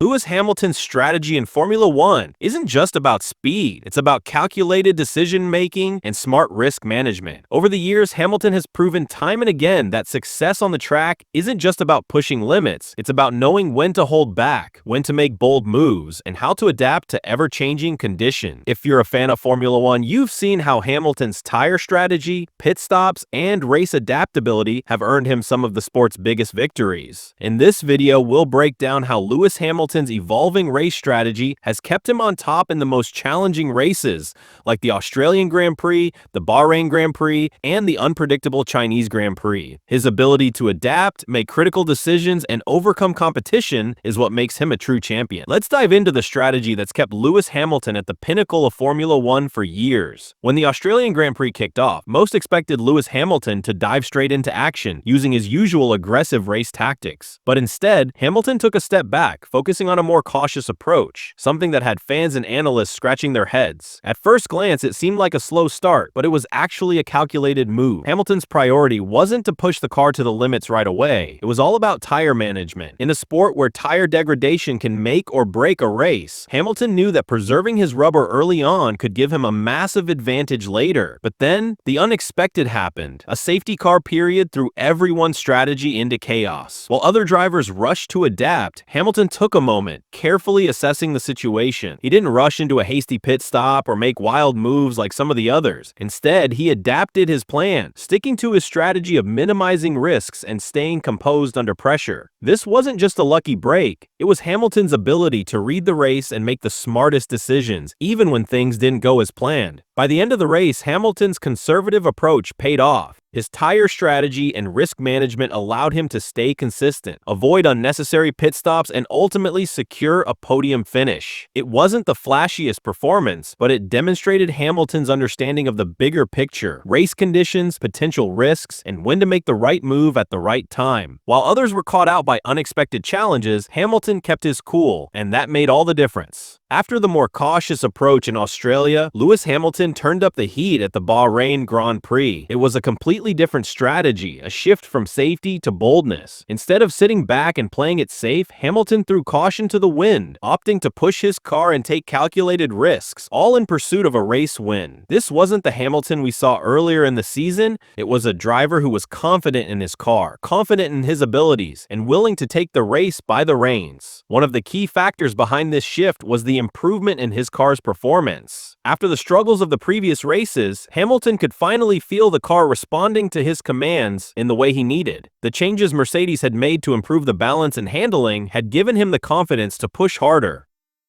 Lewis Hamilton's strategy in Formula One isn't just about speed, it's about calculated decision-making and smart risk management. Over the years, Hamilton has proven time and again that success on the track isn't just about pushing limits, it's about knowing when to hold back, when to make bold moves, and how to adapt to ever-changing conditions. If you're a fan of Formula One, you've seen how Hamilton's tire strategy, pit stops, and race adaptability have earned him some of the sport's biggest victories. In this video, we'll break down how Lewis Hamilton's evolving race strategy has kept him on top in the most challenging races, like the Australian Grand Prix, the Bahrain Grand Prix, and the unpredictable Chinese Grand Prix. His ability to adapt, make critical decisions, and overcome competition is what makes him a true champion. Let's dive into the strategy that's kept Lewis Hamilton at the pinnacle of Formula One for years. When the Australian Grand Prix kicked off, most expected Lewis Hamilton to dive straight into action, using his usual aggressive race tactics. But instead, Hamilton took a step back, focusing on a more cautious approach, something that had fans and analysts scratching their heads. At first glance, it seemed like a slow start, but it was actually a calculated move. Hamilton's priority wasn't to push the car to the limits right away. It was all about tire management. In a sport where tire degradation can make or break a race, Hamilton knew that preserving his rubber early on could give him a massive advantage later. But then, the unexpected happened. A safety car period threw everyone's strategy into chaos. While other drivers rushed to adapt, Hamilton took a moment, carefully assessing the situation. He didn't rush into a hasty pit stop or make wild moves like some of the others. Instead, he adapted his plan, sticking to his strategy of minimizing risks and staying composed under pressure. This wasn't just a lucky break, it was Hamilton's ability to read the race and make the smartest decisions, even when things didn't go as planned. By the end of the race, Hamilton's conservative approach paid off. His tire strategy and risk management allowed him to stay consistent, avoid unnecessary pit stops, and ultimately secure a podium finish. It wasn't the flashiest performance, but it demonstrated Hamilton's understanding of the bigger picture, race conditions, potential risks, and when to make the right move at the right time. While others were caught out by unexpected challenges, Hamilton kept his cool, and that made all the difference. After the more cautious approach in Australia, Lewis Hamilton turned up the heat at the Bahrain Grand Prix. It was a completely different strategy, a shift from safety to boldness. Instead of sitting back and playing it safe, Hamilton threw caution to the wind, opting to push his car and take calculated risks, all in pursuit of a race win. This wasn't the Hamilton we saw earlier in the season. It was a driver who was confident in his car, confident in his abilities, and willing to take the race by the reins. One of the key factors behind this shift was the improvement in his car's performance. After the struggles of the previous races, Hamilton could finally feel the car responding to his commands in the way he needed. The changes Mercedes had made to improve the balance and handling had given him the confidence to push harder.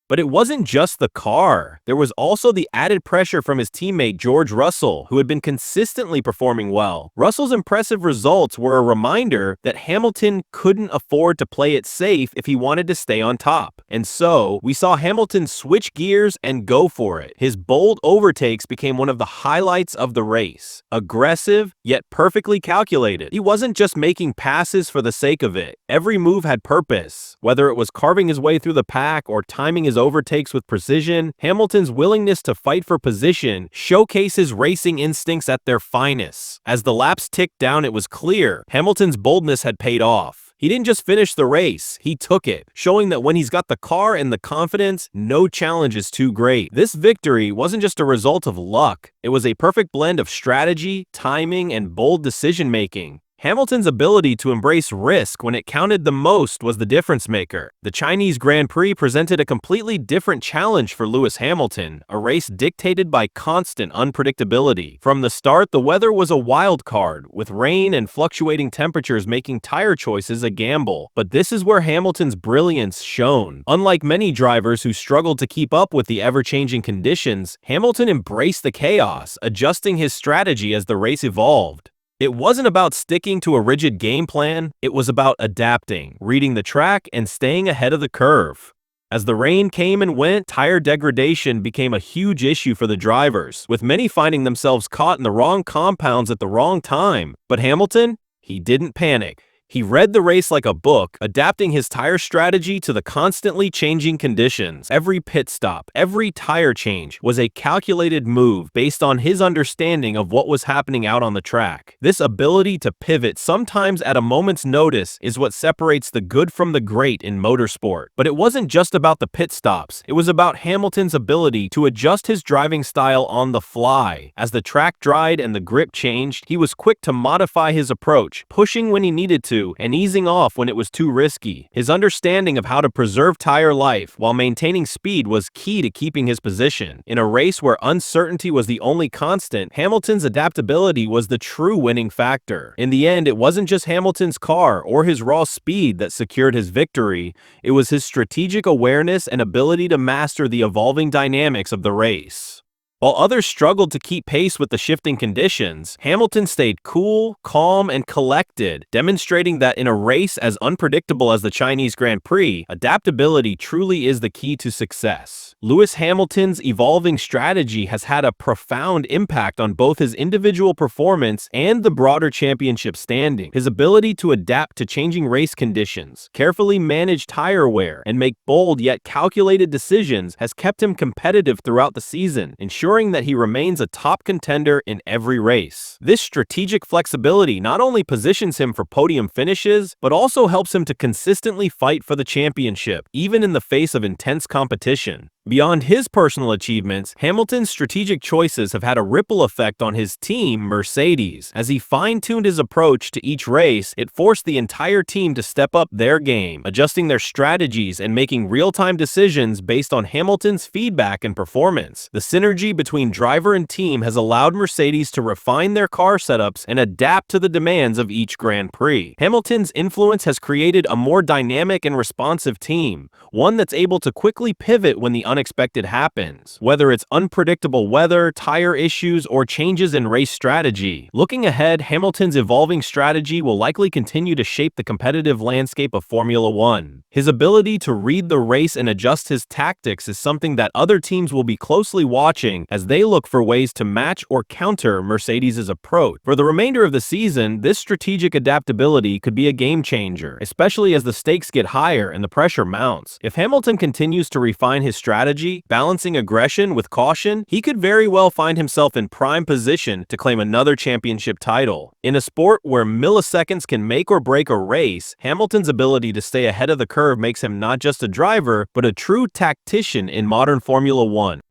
But it wasn't just the car. There was also the added pressure from his teammate George Russell, who had been consistently performing well. Russell's impressive results were a reminder that Hamilton couldn't afford to play it safe if he wanted to stay on top. And so, we saw Hamilton switch gears and go for it. His bold overtakes became one of the highlights of the race. Aggressive, yet perfectly calculated. He wasn't just making passes for the sake of it. Every move had purpose. Whether it was carving his way through the pack or timing his overtakes with precision, Hamilton's willingness to fight for position showcases racing instincts at their finest. As the laps ticked down, it was clear Hamilton's boldness had paid off. He didn't just finish the race, he took it, showing that when he's got the car and the confidence, no challenge is too great. This victory wasn't just a result of luck, it was a perfect blend of strategy, timing, and bold decision-making. Hamilton's ability to embrace risk when it counted the most was the difference maker. The Chinese Grand Prix presented a completely different challenge for Lewis Hamilton, a race dictated by constant unpredictability. From the start, the weather was a wild card, with rain and fluctuating temperatures making tire choices a gamble. But this is where Hamilton's brilliance shone. Unlike many drivers who struggled to keep up with the ever-changing conditions, Hamilton embraced the chaos, adjusting his strategy as the race evolved. It wasn't about sticking to a rigid game plan, it was about adapting, reading the track, and staying ahead of the curve. As the rain came and went, tire degradation became a huge issue for the drivers, with many finding themselves caught in the wrong compounds at the wrong time. But Hamilton? He didn't panic. He read the race like a book, adapting his tire strategy to the constantly changing conditions. Every pit stop, every tire change was a calculated move based on his understanding of what was happening out on the track. This ability to pivot, sometimes at a moment's notice, is what separates the good from the great in motorsport. But it wasn't just about the pit stops. It was about Hamilton's ability to adjust his driving style on the fly. As the track dried and the grip changed, he was quick to modify his approach, pushing when he needed to and easing off when it was too risky. His understanding of how to preserve tire life while maintaining speed was key to keeping his position. In a race where uncertainty was the only constant, Hamilton's adaptability was the true winning factor. In the end, it wasn't just Hamilton's car or his raw speed that secured his victory. It was his strategic awareness and ability to master the evolving dynamics of the race. While others struggled to keep pace with the shifting conditions, Hamilton stayed cool, calm, and collected, demonstrating that in a race as unpredictable as the Chinese Grand Prix, adaptability truly is the key to success. Lewis Hamilton's evolving strategy has had a profound impact on both his individual performance and the broader championship standing. His ability to adapt to changing race conditions, carefully manage tire wear, and make bold yet calculated decisions has kept him competitive throughout the season, ensuring that he remains a top contender in every race. This strategic flexibility not only positions him for podium finishes, but also helps him to consistently fight for the championship, even in the face of intense competition. Beyond his personal achievements, Hamilton's strategic choices have had a ripple effect on his team, Mercedes. As he fine-tuned his approach to each race, it forced the entire team to step up their game, adjusting their strategies and making real-time decisions based on Hamilton's feedback and performance. The synergy between driver and team has allowed Mercedes to refine their car setups and adapt to the demands of each Grand Prix. Hamilton's influence has created a more dynamic and responsive team, one that's able to quickly pivot when the unexpected happens, whether it's unpredictable weather, tire issues, or changes in race strategy. Looking ahead, Hamilton's evolving strategy will likely continue to shape the competitive landscape of Formula One. His ability to read the race and adjust his tactics is something that other teams will be closely watching as they look for ways to match or counter Mercedes' approach. For the remainder of the season, this strategic adaptability could be a game changer, especially as the stakes get higher and the pressure mounts. If Hamilton continues to refine his strategy, balancing aggression with caution, he could very well find himself in prime position to claim another championship title. In a sport where milliseconds can make or break a race, Hamilton's ability to stay ahead of the curve makes him not just a driver, but a true tactician in modern Formula One.